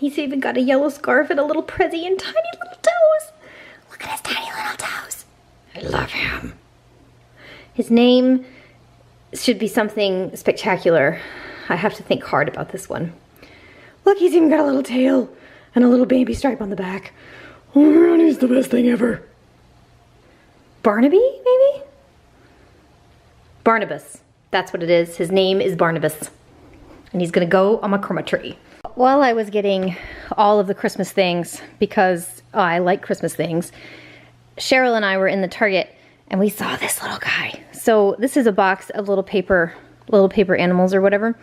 He's even got a yellow scarf and a little prezzy and tiny little toes. Look at his tiny little toes. I love him. His name should be something spectacular. I have to think hard about this one. Look, he's even got a little tail and a little baby stripe on the back. Oh, Ronnie's the best thing ever. Barnaby, maybe? Barnabas. That's what it is. His name is Barnabas. And he's gonna go on my chroma tree. While I was getting all of the Christmas things, because I like Christmas things, Cheryl and I were in the Target and we saw this little guy. So this is a box of little paper animals or whatever.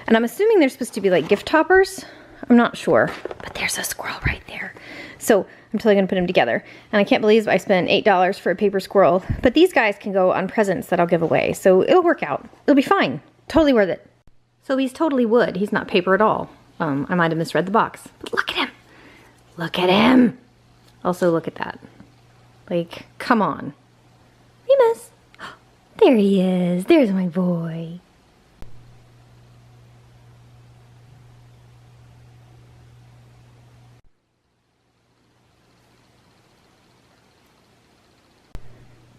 And I'm assuming they're supposed to be like gift toppers. I'm not sure, but there's a squirrel right there. So I'm totally gonna put them together. And I can't believe I spent $8 for a paper squirrel, but these guys can go on presents that I'll give away. So it'll work out. It'll be fine. Totally worth it. So he's totally wood. He's not paper at all. I might have misread the box. But look at him. Look at him. Also look at that. Like, come on. Remus. There he is. There's my boy.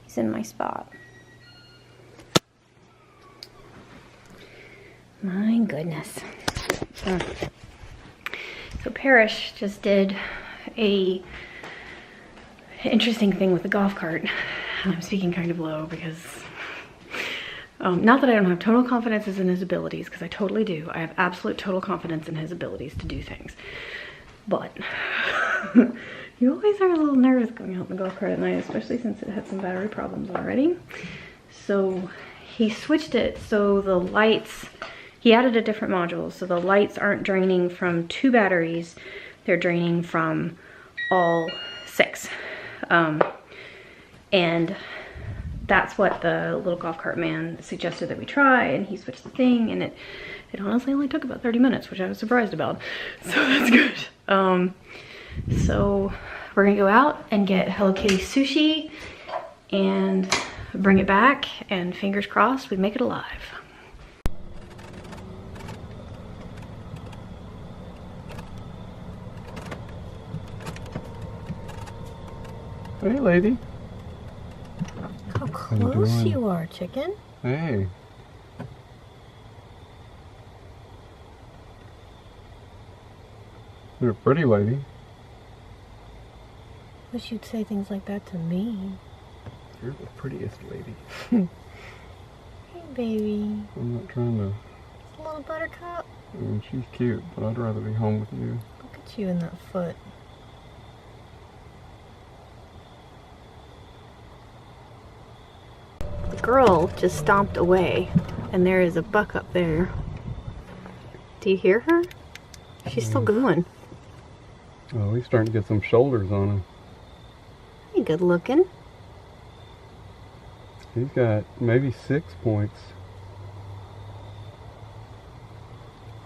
He's in my spot. My goodness. So Parrish just did a interesting thing with the golf cart. I'm speaking kind of low because, not that I don't have total confidence in his abilities, because I totally do. I have absolute total confidence in his abilities to do things. But you always are a little nervous going out in the golf cart at night, especially since it had some battery problems already. So he switched it so the lights, he added a different module, so the lights aren't draining from 2 batteries, they're draining from all 6. And that's what the little golf cart man suggested that we try, and he switched the thing, and it honestly only took about 30 minutes, which I was surprised about. So that's good. So we're gonna go out and get Hello Kitty sushi and bring it back, and fingers crossed we make it alive. Hey, lady. How close you are, chicken. Hey. You're a pretty lady. Wish you'd say things like that to me. You're the prettiest lady. Hey, baby. I'm not trying to... It's a little buttercup. I mean, she's cute, but I'd rather be home with you. Look at you in that foot. The girl just stomped away, and there is a buck up there. Do you hear her? She's still going. Oh, he's starting to get some shoulders on him. Hey, good looking. He's got maybe 6 points.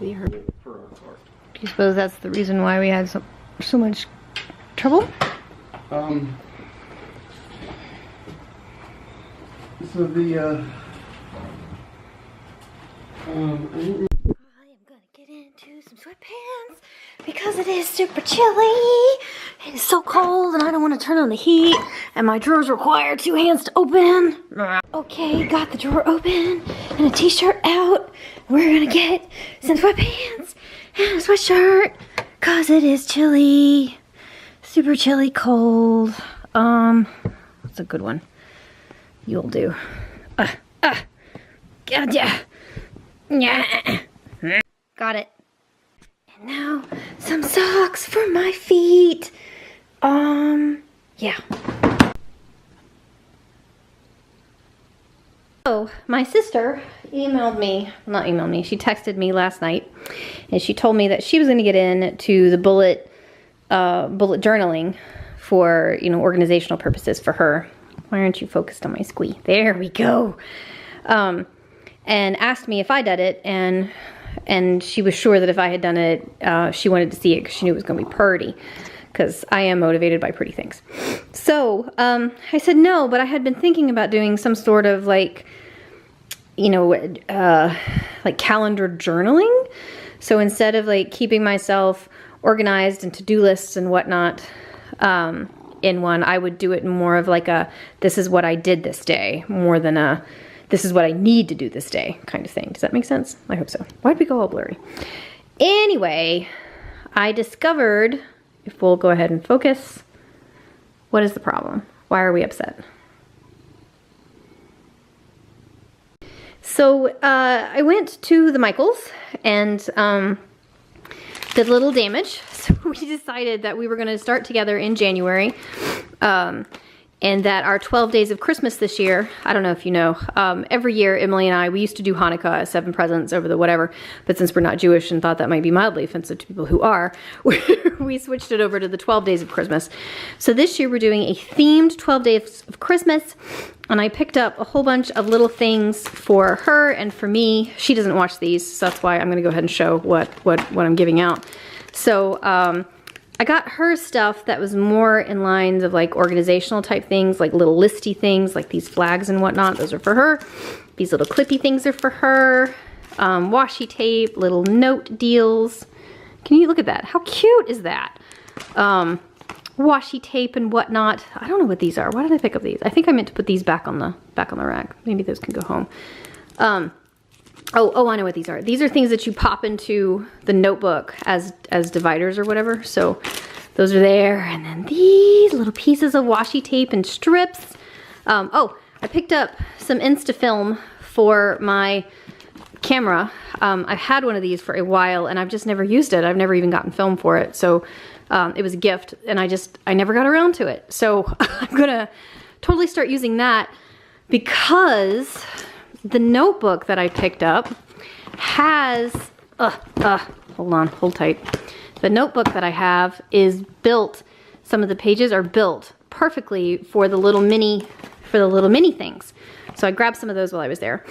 Do you suppose that's the reason why we had so much trouble? So the, I am gonna get into some sweatpants because it is super chilly. It is so cold and I don't want to turn on the heat, and my drawers require 2 hands to open. Okay, got the drawer open and a t-shirt out. We're gonna get some sweatpants and a sweatshirt because it is chilly. Super chilly cold. That's a good one. You'll do. Gotcha. Yeah. Got it. And now some socks for my feet. Yeah. So my sister emailed me, not emailed me, she texted me last night, and she told me that she was going to get into the bullet journaling for, you know, organizational purposes for her. Why aren't you focused on my squee? There we go. And asked me if I did it, and she was sure that if I had done it, she wanted to see it because she knew it was going to be pretty, because I am motivated by pretty things. So I said no, but I had been thinking about doing some sort of like, you know, like calendar journaling. So instead of like keeping myself organized and to-do lists and whatnot in one. I would do it more of like a, this is what I did this day, more than a, this is what I need to do this day kind of thing. Does that make sense? I hope so. Why'd we go all blurry? Anyway, I discovered, if we'll go ahead and focus, what is the problem? Why are we upset? So I went to the Michaels and did a little damage. So we decided that we were going to start together in January, and that our 12 days of Christmas this year, I don't know if you know, every year Emily and I, we used to do Hanukkah as 7 presents over the whatever, but since we're not Jewish and thought that might be mildly offensive to people who are, we switched it over to the 12 days of Christmas. So this year we're doing a themed 12 days of Christmas, and I picked up a whole bunch of little things for her and for me. She doesn't watch these, so that's why I'm gonna go ahead and show what I'm giving out. So I got her stuff that was more in lines of like organizational type things, like little listy things, like these flags and whatnot. Those are for her. These little clippy things are for her. Washi tape, little note deals. Can you look at that? How cute is that? Washi tape and whatnot. I don't know what these are. Why did I pick up these? I think I meant to put these back on the rack. Maybe those can go home. Oh, I know what these are. These are things that you pop into the notebook as dividers or whatever. So those are there. And then these little pieces of washi tape and strips. Oh, I picked up some Instafilm for my camera. I've had one of these for a while and I've just never used it. I've never even gotten film for it. So it was a gift and I never got around to it. So I'm gonna totally start using that because the notebook that I picked up has, hold on, hold tight. The notebook that I have is built, some of the pages are built perfectly for the little mini things. So I grabbed some of those while I was there.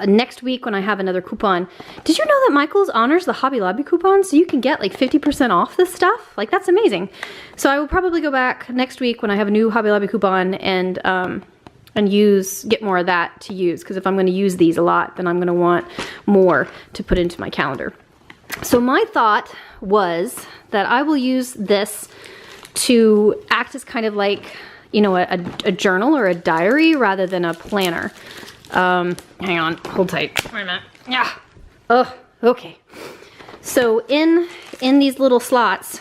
Next week when I have another coupon, did you know that Michael's honors the Hobby Lobby coupon? So you can get like 50% off this stuff? Like that's amazing. So I will probably go back next week when I have a new Hobby Lobby coupon and get more of that to use, because if I'm going to use these a lot, then I'm going to want more to put into my calendar. So my thought was that I will use this to act as kind of like, you know, a journal or a diary rather than a planner. Hang on, hold tight. Wait a minute. Yeah. Oh, okay. So in these little slots,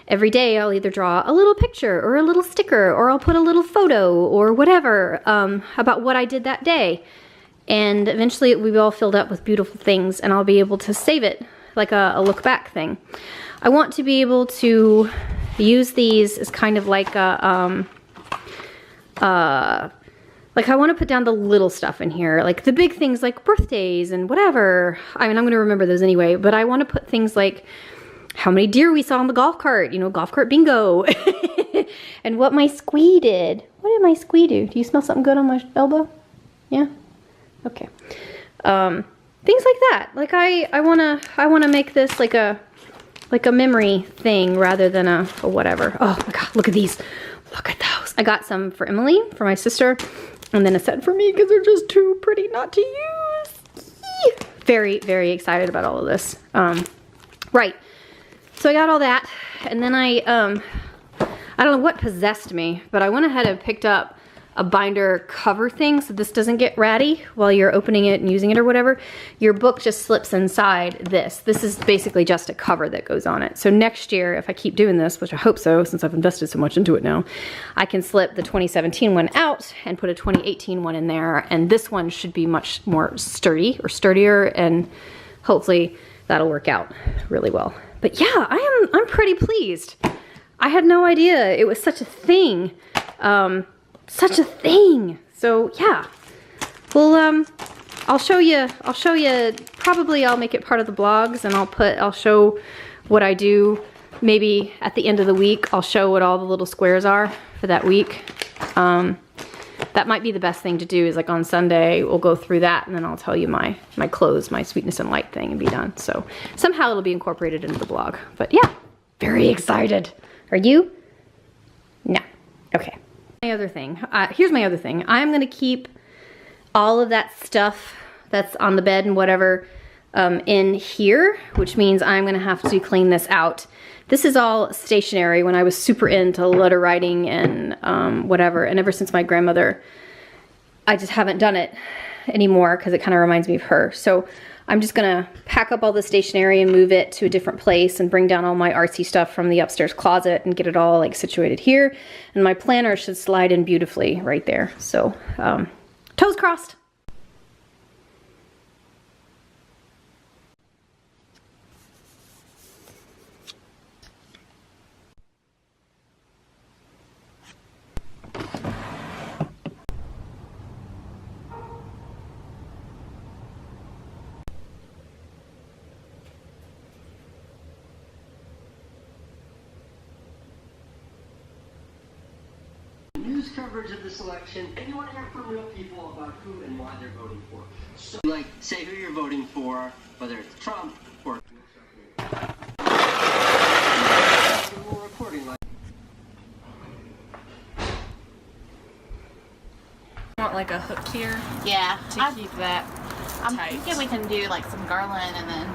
every day I'll either draw a little picture or a little sticker, or I'll put a little photo or whatever about what I did that day. And eventually it will be all filled up with beautiful things and I'll be able to save it like a look back thing. I want to be able to use these as kind of like a, like I want to put down the little stuff in here, like the big things like birthdays and whatever. I mean, I'm going to remember those anyway, but I want to put things like how many deer we saw on the golf cart, you know, golf cart bingo, and what my squee did. What did my squee do? Do you smell something good on my elbow? Yeah? Okay. Things like that. Like I wanna make this like a memory thing rather than a whatever. Oh my God, look at these. Look at those. I got some for Emily, for my sister, and then a set for me because they're just too pretty not to use. Very, very excited about all of this. Right. So I got all that, and then I don't know what possessed me, but I went ahead and picked up a binder cover thing so this doesn't get ratty while you're opening it and using it or whatever. Your book just slips inside this. This is basically just a cover that goes on it. So next year, if I keep doing this, which I hope so since I've invested so much into it now, I can slip the 2017 one out and put a 2018 one in there, and this one should be much more sturdy or sturdier, and hopefully that'll work out really well. But yeah, I'm pretty pleased. I had no idea it was such a thing. Such a thing. So yeah, well, I'll show you, probably I'll make it part of the blogs, and I'll show what I do. Maybe at the end of the week, I'll show what all the little squares are for that week. That might be the best thing to do, is like on Sunday, we'll go through that, and then I'll tell you my clothes, my sweetness and light thing, and be done. So somehow it'll be incorporated into the blog. But yeah, very excited. Are you? No. Okay. My other thing. Here's my other thing. I'm gonna keep all of that stuff that's on the bed and whatever in here, which means I'm gonna have to clean this out. This is all stationery when I was super into letter writing and whatever, and ever since my grandmother, I just haven't done it anymore because it kind of reminds me of her. So I'm just gonna pack up all the stationery and move it to a different place and bring down all my artsy stuff from the upstairs closet and get it all like situated here. And my planner should slide in beautifully right there. So toes crossed. News coverage of this election, and you want to hear from real people about who and why they're voting for. So, like, say who you're voting for, whether it's Trump or we're recording like. I want like a hook here. Yeah, To keep that I'm tight. thinking we can do like some garland and then.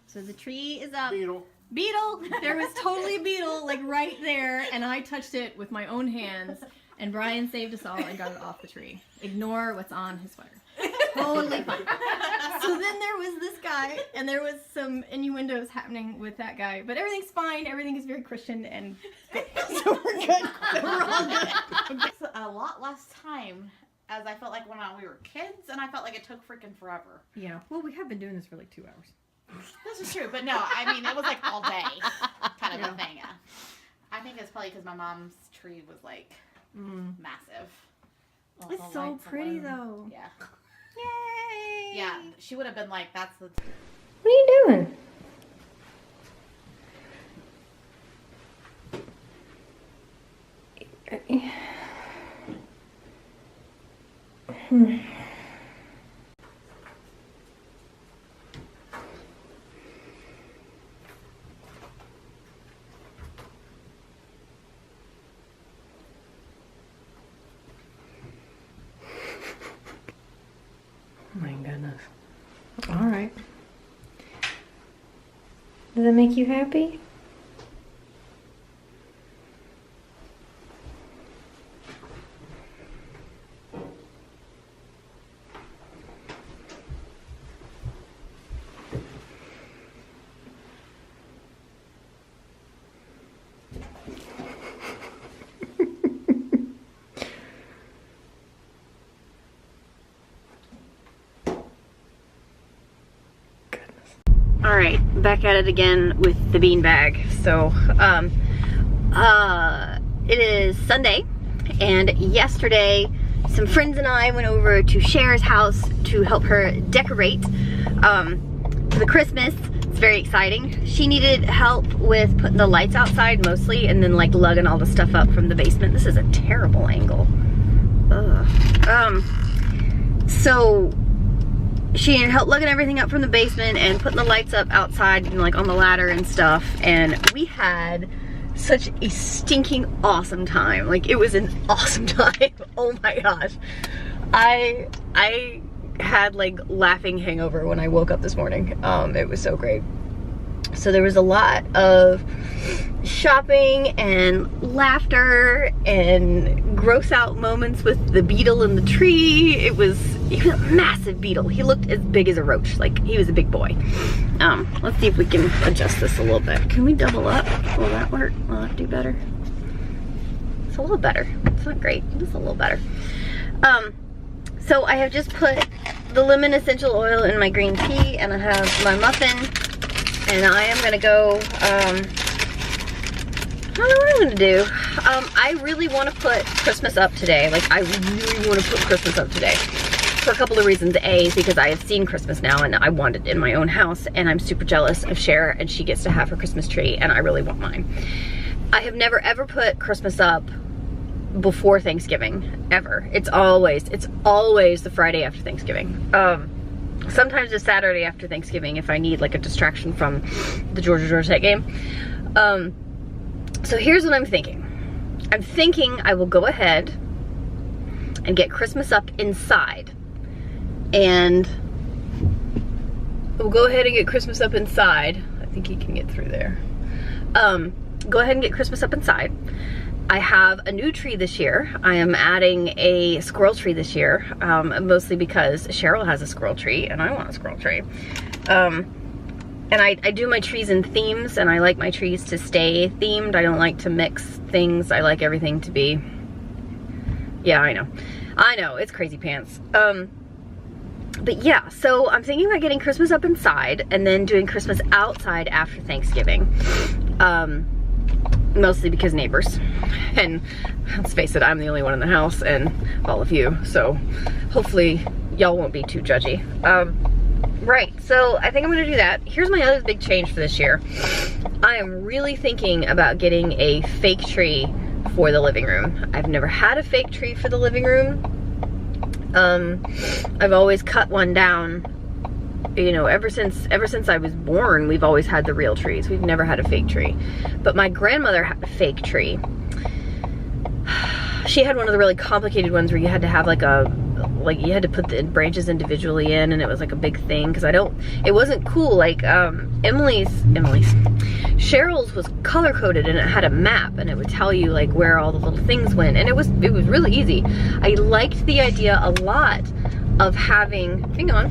So the tree is up. Beetle. Beetle! There was totally a beetle, like right there, and I touched it with my own hands, and Brian saved us all and got it off the tree. Ignore what's on his sweater. Totally fine. So then there was this guy, and there was some innuendos happening with that guy, but everything's fine, everything is very Christian, and good. So we're good. We're all good. It's a lot less time as I felt like when we were kids, and I felt like it took freaking forever. Yeah, well, we have been doing this for like 2 hours. This is true, but no, I mean, it was like all day kind of a thing. Yeah. I think it's probably because my mom's tree was like massive. All It's the so lights pretty, alone. though. Yeah. Yay! Yeah, she would have been like, that's the... What are you doing? Oh my goodness. All right. Does that make you happy? All right, back at it again with the beanbag. So, it is Sunday, and yesterday some friends and I went over to Cher's house to help her decorate for the Christmas. It's very exciting. She needed help with putting the lights outside mostly, and then like lugging all the stuff up from the basement. This is a terrible angle. Ugh. So she needed help lugging everything up from the basement and putting the lights up outside and like on the ladder and stuff. And we had such a stinking awesome time. Like, it was an awesome time. Oh my gosh. I had like laughing hangover when I woke up this morning. It was so great. So there was a lot of shopping and laughter and gross out moments with the beetle in the tree. He was a massive beetle. He looked as big as a roach. Like, he was a big boy. Let's see if we can adjust this a little bit. Can we double up? Will that work? Will that do better? It's a little better. It's not great. It's a little better. So I have just put the lemon essential oil in my green tea, and I have my muffin, and I am gonna go, I don't know what I'm gonna do. I really want to put Christmas up today. Like, I really want to put Christmas up today. For a couple of reasons. A, because I have seen Christmas now and I want it in my own house, and I'm super jealous of Cher, and she gets to have her Christmas tree, and I really want mine. I have never ever put Christmas up before Thanksgiving, ever. It's always the Friday after Thanksgiving. Sometimes a Saturday after Thanksgiving if I need like a distraction from the Georgia Tech game. So here's what I'm thinking. I'm thinking I will go ahead and get Christmas up inside And we'll go ahead and get Christmas up inside. I think you can get through there. Go ahead and get Christmas up inside. I have a new tree this year. I am adding a squirrel tree this year, mostly because Cheryl has a squirrel tree and I want a squirrel tree. And I do my trees in themes, and I like my trees to stay themed. I don't like to mix things. I like everything to be, yeah, I know, it's crazy pants. But yeah, so I'm thinking about getting Christmas up inside and then doing Christmas outside after Thanksgiving. Mostly because neighbors, and let's face it, I'm the only one in the house and all of you, so hopefully y'all won't be too judgy. Right, so I think I'm gonna do that. Here's my other big change for this year. I am really thinking about getting a fake tree for the living room. I've never had a fake tree for the living room. I've always cut one down. You know, ever since I was born, we've always had the real trees. We've never had a fake tree. But my grandmother had a fake tree. She had one of the really complicated ones where you had to have you had to put the branches individually in, and it was like a big thing, because it wasn't cool. Like, Cheryl's was color coded, and it had a map, and it would tell you like where all the little things went, and it was really easy. I liked the idea a lot of having, hang on,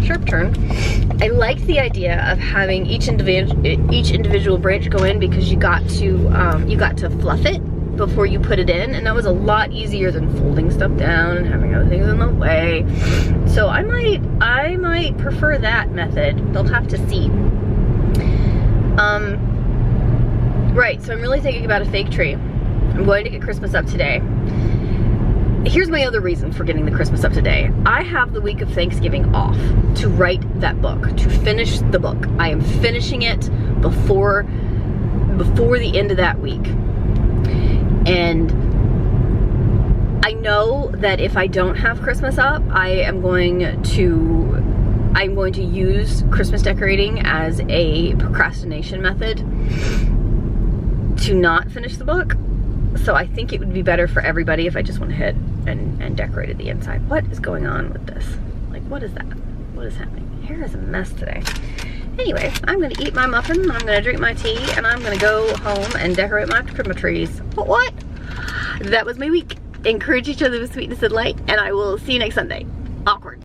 sharp turn. I liked the idea of having each individual branch go in, because you got to fluff it before you put it in, and that was a lot easier than folding stuff down and having other things in the way. So I might prefer that method. They'll have to see. Right, so I'm really thinking about a fake tree. I'm going to get Christmas up today. Here's my other reason for getting the Christmas up today. I have the week of Thanksgiving off to write that book, to finish the book. I am finishing it before the end of that week. And I know that if I don't have Christmas up, I'm going to use Christmas decorating as a procrastination method to not finish the book. So I think it would be better for everybody if I just went ahead and decorated the inside. What is going on with this? Like, what is that? What is happening? Hair is a mess today. Anyway, I'm gonna eat my muffin, I'm gonna drink my tea, and I'm gonna go home and decorate my Christmas trees. But what? That was my week. Encourage each other with sweetness and light, and I will see you next Sunday. Awkward.